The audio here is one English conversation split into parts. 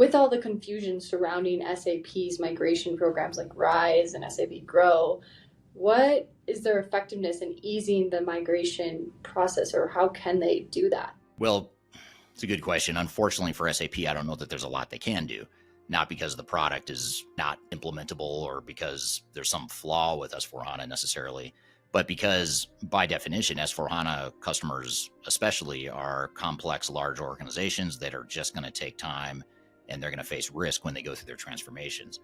With all the confusion surrounding SAP's migration programs like Rise and SAP Grow, what is their effectiveness in easing the migration process, or how can they do that? Well, it's a good question. Unfortunately for SAP, I don't know that there's a lot they can do. Not because the product is not implementable or because there's some flaw with S4HANA necessarily, but because by definition, S4HANA customers especially are complex, large organizations that are just going to take time and they're going to face risk when they go through their transformations.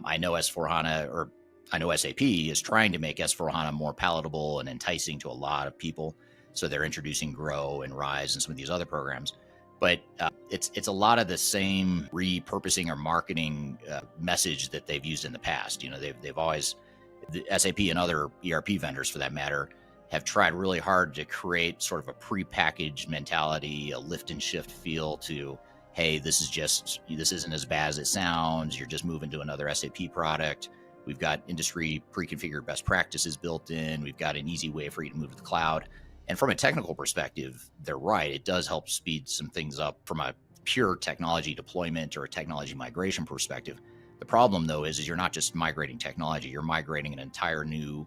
I know S4HANA, or I know SAP is trying to make S4HANA more palatable and enticing to a lot of people. So they're introducing Grow and Rise and some of these other programs. But it's a lot of the same repurposing or marketing message that they've used in the past. You know, they've always, the SAP and other ERP vendors for that matter, have tried really hard to create sort of a prepackaged mentality, a lift and shift feel to, hey, this isn't as bad as it sounds. You're just moving to another SAP product. We've got industry pre-configured best practices built in. We've got an easy way for you to move to the cloud. And from a technical perspective, they're right. It does help speed some things up from a pure technology deployment or a technology migration perspective. The problem, though, is you're not just migrating technology, you're migrating an entire new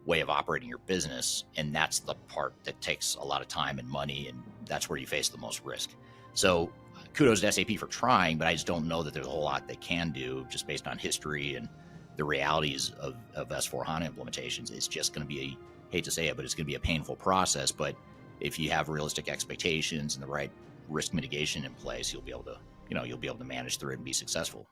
way of operating your business. And that's the part that takes a lot of time and money, and that's where you face the most risk. So kudos to SAP for trying, but I just don't know that there's a whole lot they can do just based on history and the realities of S4HANA implementations. It's just going to be hate to say it, but it's going to be a painful process. But if you have realistic expectations and the right risk mitigation in place, you'll be able to manage through it and be successful.